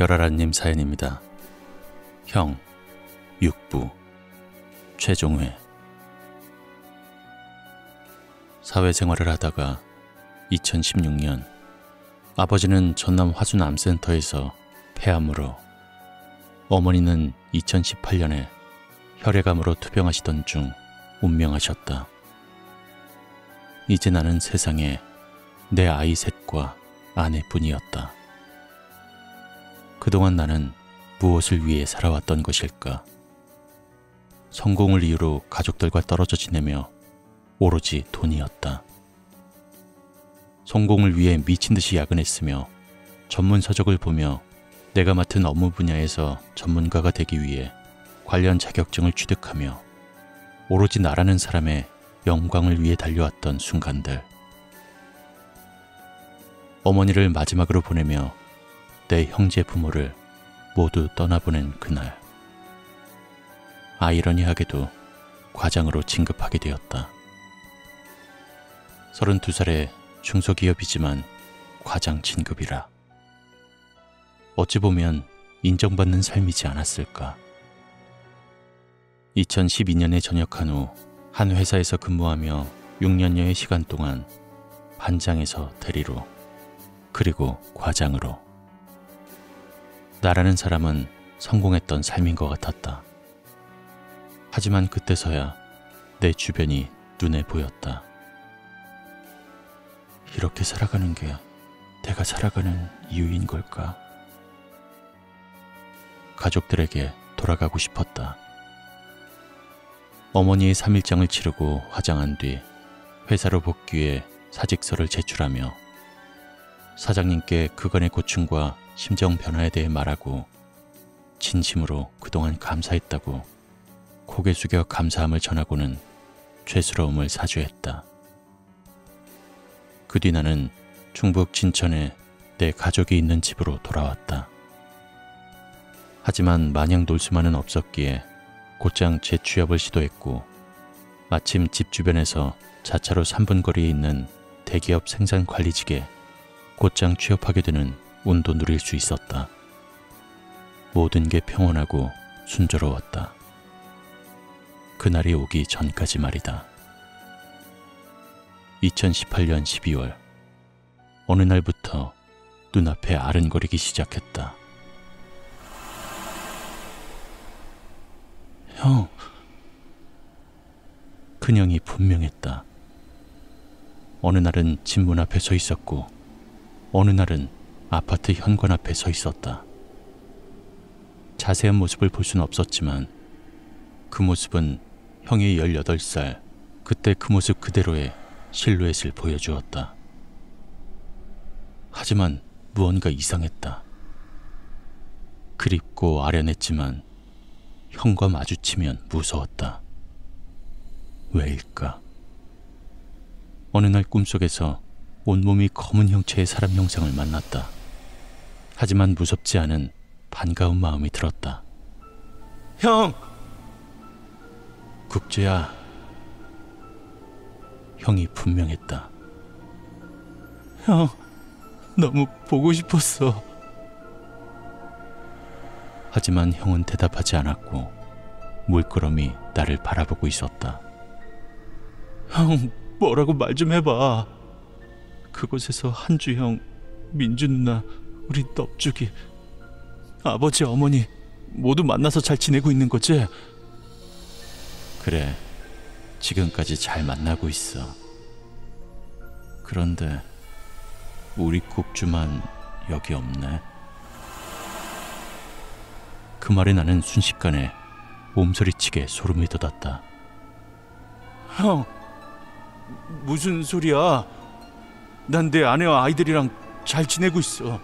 별아라님 사연입니다. 형, 육부, 최종회. 사회생활을 하다가 2016년 아버지는 전남 화순암센터에서 폐암으로, 어머니는 2018년에 혈액암으로 투병하시던 중 운명하셨다. 이제 나는 세상에 내 아이 셋과 아내뿐이었다. 그동안 나는 무엇을 위해 살아왔던 것일까? 성공을 이유로 가족들과 떨어져 지내며 오로지 돈이었다. 성공을 위해 미친 듯이 야근했으며 전문 서적을 보며 내가 맡은 업무 분야에서 전문가가 되기 위해 관련 자격증을 취득하며 오로지 나라는 사람의 영광을 위해 달려왔던 순간들. 어머니를 마지막으로 보내며 내 형제 부모를 모두 떠나보낸 그날, 아이러니하게도 과장으로 진급하게 되었다. 32살에 중소기업이지만 과장 진급이라. 어찌 보면 인정받는 삶이지 않았을까. 2012년에 전역한 후 한 회사에서 근무하며 6년여의 시간 동안 반장에서 대리로, 그리고 과장으로. 나라는 사람은 성공했던 삶인 것 같았다. 하지만 그때서야 내 주변이 눈에 보였다. 이렇게 살아가는 게 내가 살아가는 이유인 걸까? 가족들에게 돌아가고 싶었다. 어머니의 3일장을 치르고 화장한 뒤 회사로 복귀해 사직서를 제출하며 사장님께 그간의 고충과 심정 변화에 대해 말하고 진심으로 그동안 감사했다고 고개 숙여 감사함을 전하고는 죄스러움을 사죄했다. 그 뒤 나는 충북 진천에 내 가족이 있는 집으로 돌아왔다. 하지만 마냥 놀 수만은 없었기에 곧장 재취업을 시도했고, 마침 집 주변에서 자차로 3분 거리에 있는 대기업 생산관리직에 곧장 취업하게 되는 운도 누릴 수 있었다. 모든 게 평온하고 순조로웠다. 그날이 오기 전까지 말이다. 2018년 12월, 어느 날부터 눈앞에 아른거리기 시작했다. 형, 큰형이 분명했다. 어느 날은 집 문 앞에 서 있었고 어느 날은 아파트 현관 앞에 서 있었다. 자세한 모습을 볼 수는 없었지만 그 모습은 형이 18살 그때 그 모습 그대로의 실루엣을 보여주었다. 하지만 무언가 이상했다. 그립고 아련했지만 형과 마주치면 무서웠다. 왜일까? 어느 날 꿈속에서 온몸이 검은 형체의 사람 형상을 만났다. 하지만 무섭지 않은 반가운 마음이 들었다. 형! 국주야. 형이 분명했다. 형, 너무 보고 싶었어. 하지만 형은 대답하지 않았고 물끄러미 나를 바라보고 있었다. 형, 뭐라고 말 좀 해봐. 그곳에서 한주 형, 민주 누나, 우리 넙죽이, 아버지, 어머니 모두 만나서 잘 지내고 있는 거지? 그래, 지금까지 잘 만나고 있어. 그런데 우리 국주만 여기 없네. 그 말에 나는 순식간에 몸서리치게 소름이 돋았다. 형, 무슨 소리야? 난 내 아내와 아이들이랑 잘 지내고 있어.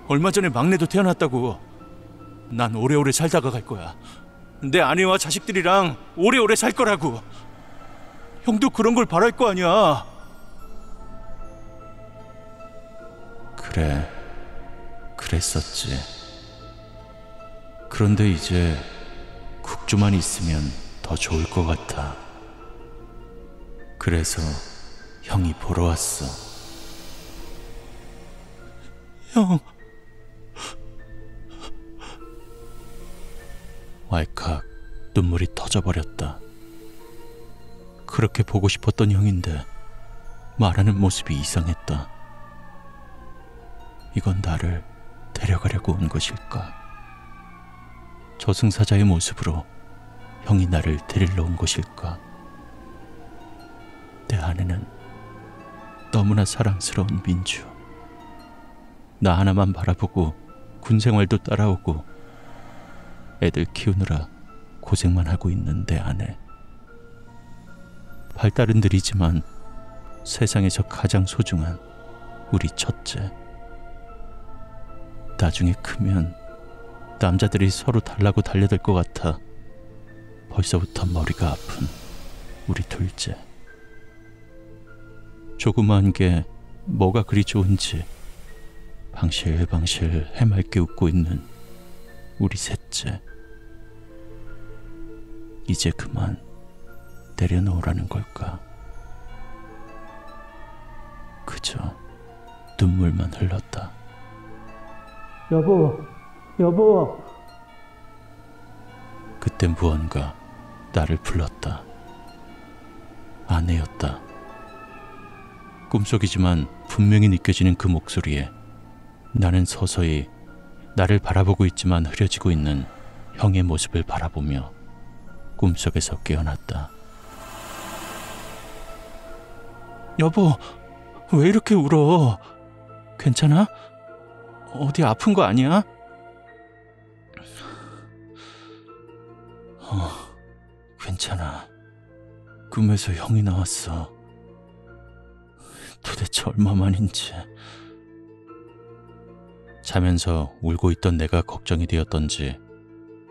얼마 전에 막내도 태어났다고. 난 오래오래 살다가 갈 거야. 내 아내와 자식들이랑 오래오래 살 거라고. 형도 그런 걸 바랄 거 아니야. 그래, 그랬었지. 그런데 이제 국주만 있으면 더 좋을 것 같아. 그래서 형이 보러 왔어. 형, 왈칵 눈물이 터져버렸다. 그렇게 보고 싶었던 형인데 말하는 모습이 이상했다. 이건 나를 데려가려고 온 것일까? 저승사자의 모습으로 형이 나를 데리러 온 것일까? 내 아내는 너무나 사랑스러운 민주. 나 하나만 바라보고 군생활도 따라오고 애들 키우느라 고생만 하고 있는 내 아내. 발달은 느리지만 세상에서 가장 소중한 우리 첫째. 나중에 크면 남자들이 서로 달라고 달려들 것 같아 벌써부터 머리가 아픈 우리 둘째. 조그마한 게 뭐가 그리 좋은지 방실방실 해맑게 웃고 있는 우리 셋째. 이제 그만 내려놓으라는 걸까? 그저 눈물만 흘렀다. 여보. 그때 무언가 나를 불렀다. 아내였다. 꿈속이지만 분명히 느껴지는 그 목소리에 나는 서서히 나를 바라보고 있지만 흐려지고 있는 형의 모습을 바라보며 꿈속에서 깨어났다. 여보, 왜 이렇게 울어? 괜찮아? 어디 아픈 거 아니야? 괜찮아. 꿈에서 형이 나왔어. 도대체 얼마만인지. 자면서 울고 있던 내가 걱정이 되었던지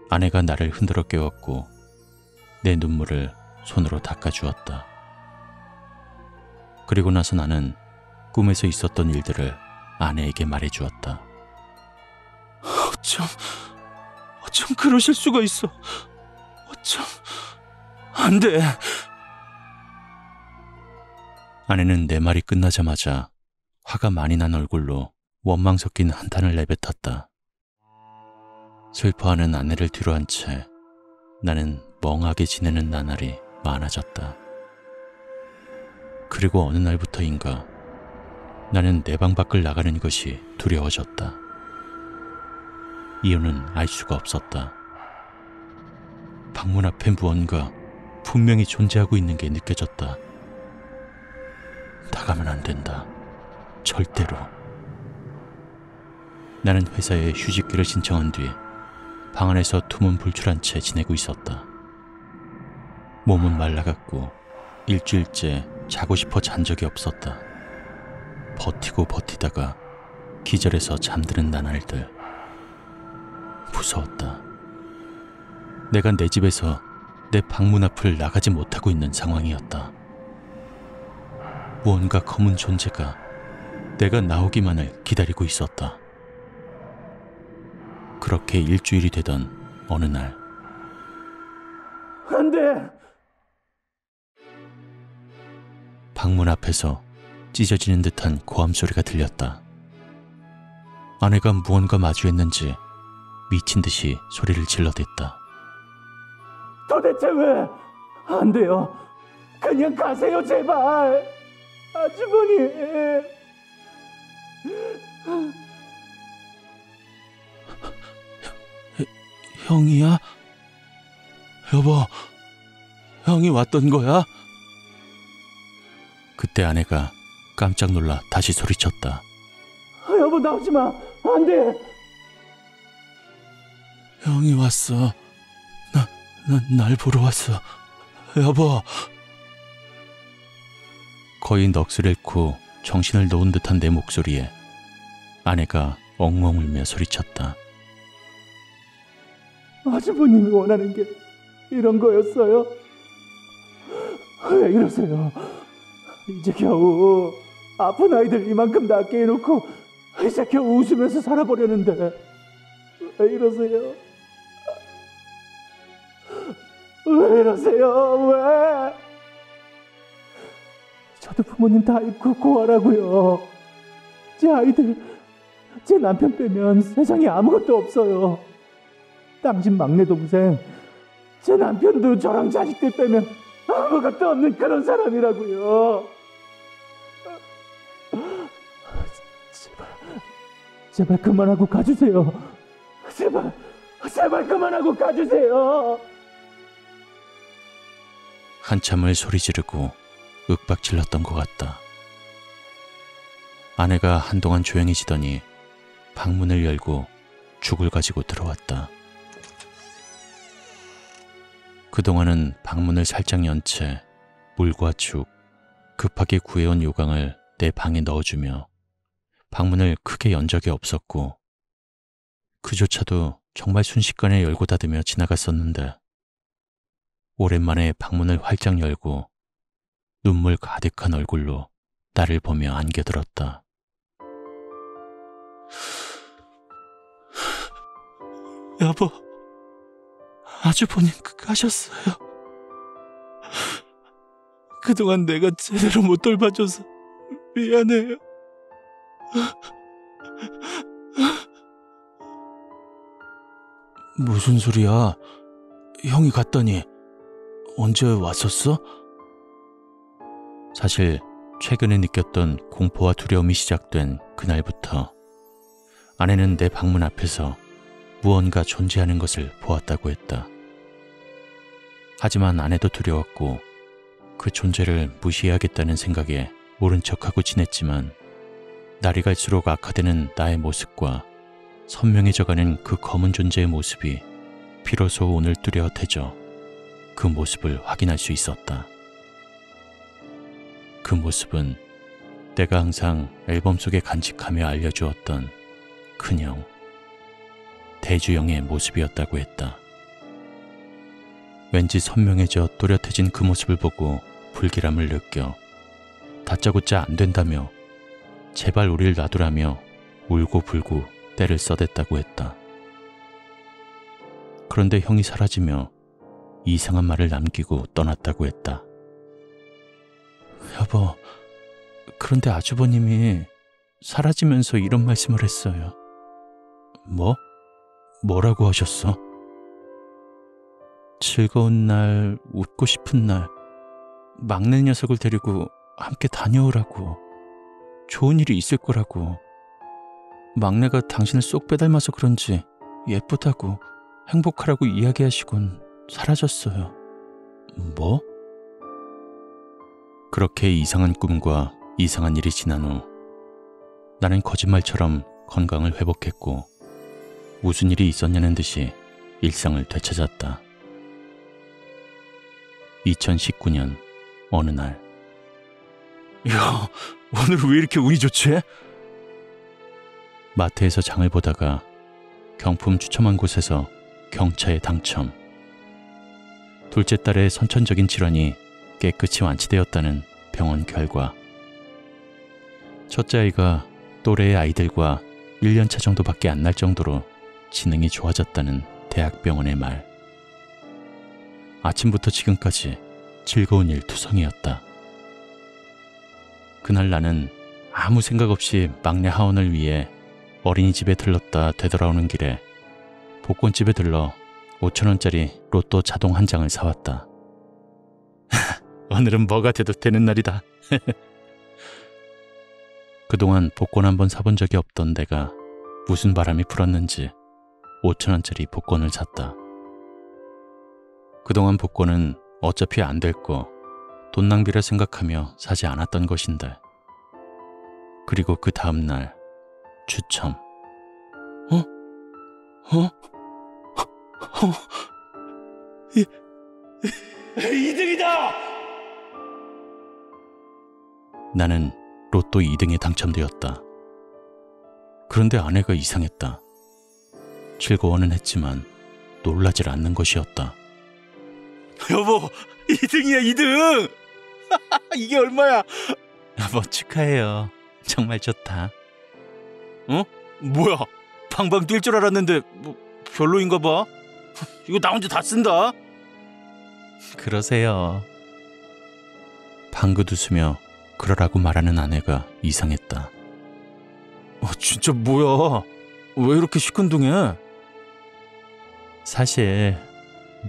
아내가 나를 흔들어 깨웠고 내 눈물을 손으로 닦아주었다. 그리고 나서 나는 꿈에서 있었던 일들을 아내에게 말해주었다. 어쩜 그러실 수가 있어. 어쩜 안 돼. 아내는 내 말이 끝나자마자 화가 많이 난 얼굴로 원망 섞인 한탄을 내뱉었다. 슬퍼하는 아내를 뒤로 한 채 나는 멍하게 지내는 나날이 많아졌다. 그리고 어느 날부터인가 나는 내 방 밖을 나가는 것이 두려워졌다. 이유는 알 수가 없었다. 방문 앞에 무언가 분명히 존재하고 있는 게 느껴졌다. 나가면 안 된다. 절대로. 나는 회사에 휴직기를 신청한 뒤 방 안에서 두문불출한 채 지내고 있었다. 몸은 말라갔고 일주일째 자고 싶어 잔 적이 없었다. 버티고 버티다가 기절해서 잠드는 나날들. 무서웠다. 내가 내 집에서 내 방문 앞을 나가지 못하고 있는 상황이었다. 무언가 검은 존재가 내가 나오기만을 기다리고 있었다. 그렇게 일주일이 되던 어느 날, 안 돼! 방문 앞에서 찢어지는 듯한 고함 소리가 들렸다. 아내가 무언가 마주했는지 미친 듯이 소리를 질러댔다. 도대체 왜? 안 돼요. 그냥 가세요, 제발. 아주머니. 형이야? 여보, 형이 왔던 거야? 그때 아내가 깜짝 놀라 다시 소리쳤다. 여보, 나오지 마. 안 돼. 형이 왔어. 날 보러 왔어. 여보. 거의 넋을 잃고 정신을 놓은 듯한 내 목소리에 아내가 엉엉 울며 소리쳤다. 아주버님이 원하는 게 이런 거였어요? 왜 이러세요? 이제 겨우 아픈 아이들 이만큼 낫게 해놓고 이제 겨우 웃으면서 살아보려는데 왜 이러세요? 왜 이러세요? 왜? 저도 부모님 다 잃고 고아라고요. 제 아이들, 제 남편 빼면 세상에 아무것도 없어요. 당신 막내 동생, 제 남편도 저랑 자식들 빼면 아무것도 없는 그런 사람이라고요. 제발 그만하고 가주세요. 제발 그만하고 가주세요. 한참을 소리 지르고 윽박질렀던 것 같다. 아내가 한동안 조용해지더니 방문을 열고 죽을 가지고 들어왔다. 그동안은 방문을 살짝 연 채 물과 죽, 급하게 구해온 요강을 내 방에 넣어주며 방문을 크게 연 적이 없었고 그조차도 정말 순식간에 열고 닫으며 지나갔었는데 오랜만에 방문을 활짝 열고 눈물 가득한 얼굴로 나를 보며 안겨들었다. 여보, 아주버님 가셨어요. 그동안 내가 제대로 못 돌봐줘서 미안해요. 무슨 소리야? 형이 갔다니 언제 왔었어? 사실 최근에 느꼈던 공포와 두려움이 시작된 그날부터 아내는 내 방문 앞에서 무언가 존재하는 것을 보았다고 했다. 하지만 아내도 두려웠고 그 존재를 무시해야겠다는 생각에 모른 척하고 지냈지만 날이 갈수록 악화되는 나의 모습과 선명해져가는 그 검은 존재의 모습이 비로소 오늘 뚜렷해져 그 모습을 확인할 수 있었다. 그 모습은 내가 항상 앨범 속에 간직하며 알려주었던 큰형, 대주영의 모습이었다고 했다. 왠지 선명해져 또렷해진 그 모습을 보고 불길함을 느껴 다짜고짜 안 된다며 제발 우릴 놔두라며 울고불고 때를 써댔다고 했다. 그런데 형이 사라지며 이상한 말을 남기고 떠났다고 했다. 여보, 그런데 아주버님이 사라지면서 이런 말씀을 했어요. 뭐라고 하셨어? 즐거운 날, 웃고 싶은 날, 막내 녀석을 데리고 함께 다녀오라고, 좋은 일이 있을 거라고, 막내가 당신을 쏙 빼닮아서 그런지 예쁘다고, 행복하라고 이야기하시곤 사라졌어요. 뭐? 그렇게 이상한 꿈과 이상한 일이 지난 후 나는 거짓말처럼 건강을 회복했고 무슨 일이 있었냐는 듯이 일상을 되찾았다. 2019년 어느 날, 야, 오늘 왜 이렇게 운이 좋지? 마트에서 장을 보다가 경품 추첨한 곳에서 경차에 당첨. 둘째 딸의 선천적인 질환이 깨끗이 완치되었다는 병원 결과. 첫째 아이가 또래의 아이들과 1년차 정도밖에 안 날 정도로 지능이 좋아졌다는 대학병원의 말. 아침부터 지금까지 즐거운 일 투성이었다. 그날 나는 아무 생각 없이 막내 하원을 위해 어린이집에 들렀다 되돌아오는 길에 복권집에 들러 5,000원짜리 로또 자동 한 장을 사왔다. 오늘은 뭐가 돼도 되는 날이다. 그동안 복권 한번 사본 적이 없던 내가 무슨 바람이 불었는지 5,000원짜리 복권을 샀다. 그동안 복권은 어차피 안 될 거, 돈 낭비라 생각하며 사지 않았던 것인데. 그리고 그 다음 날 추첨. 2등이다! 나는 로또 2등에 당첨되었다. 그런데 아내가 이상했다. 즐거워는 했지만 놀라질 않는 것이었다. 여보, 2등이야, 2등! 이게 얼마야? 여보, 축하해요. 정말 좋다. 뭐야? 방방 뛸 줄 알았는데 별로인가 봐. 이거 나 혼자 다 쓴다. 그러세요. 방긋 웃으며 그러라고 말하는 아내가 이상했다. 진짜 뭐야? 왜 이렇게 시큰둥해? 사실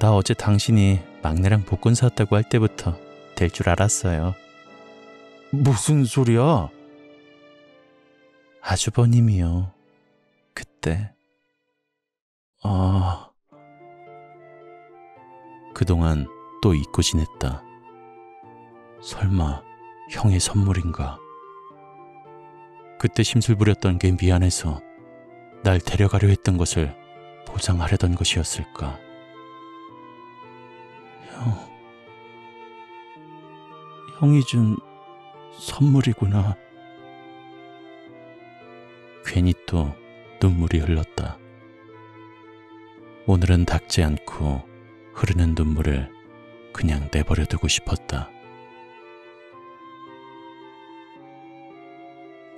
나 어제 당신이 막내랑 복권 사왔다고 할 때부터 될 줄 알았어요. 무슨 소리야? 아주버님이요. 그때. 그동안 또 잊고 지냈다. 설마 형의 선물인가? 그때 심술 부렸던 게 미안해서 날 데려가려 했던 것을 보상하려던 것이었을까? 형이 준 선물이구나. 괜히 또 눈물이 흘렀다. 오늘은 닦지 않고 흐르는 눈물을 그냥 내버려 두고 싶었다.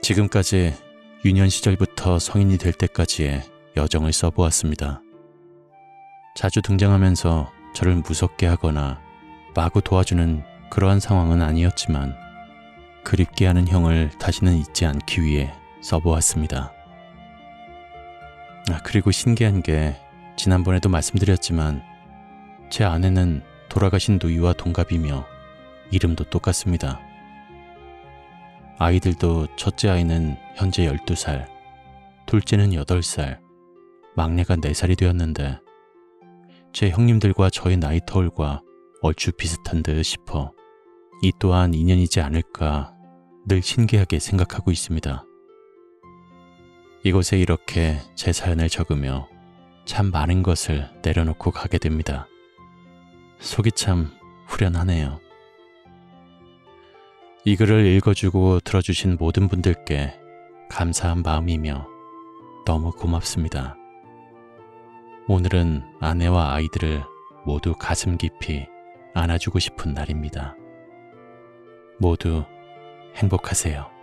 지금까지 유년 시절부터 성인이 될 때까지의 여정을 써보았습니다. 자주 등장하면서 저를 무섭게 하거나 마구 도와주는 그러한 상황은 아니었지만 그립게 하는 형을 다시는 잊지 않기 위해 써보았습니다. 그리고 신기한 게 지난번에도 말씀드렸지만 제 아내는 돌아가신 누이와 동갑이며 이름도 똑같습니다. 아이들도 첫째 아이는 현재 12살, 둘째는 8살, 막내가 4살이 되었는데 제 형님들과 저의 나이 터울과 얼추 비슷한 듯 싶어 이 또한 인연이지 않을까 늘 신기하게 생각하고 있습니다. 이곳에 이렇게 제 사연을 적으며 참 많은 것을 내려놓고 가게 됩니다. 속이 참 후련하네요. 이 글을 읽어주고 들어주신 모든 분들께 감사한 마음이며 너무 고맙습니다. 오늘은 아내와 아이들을 모두 가슴 깊이 안아주고 싶은 날입니다. 모두 행복하세요.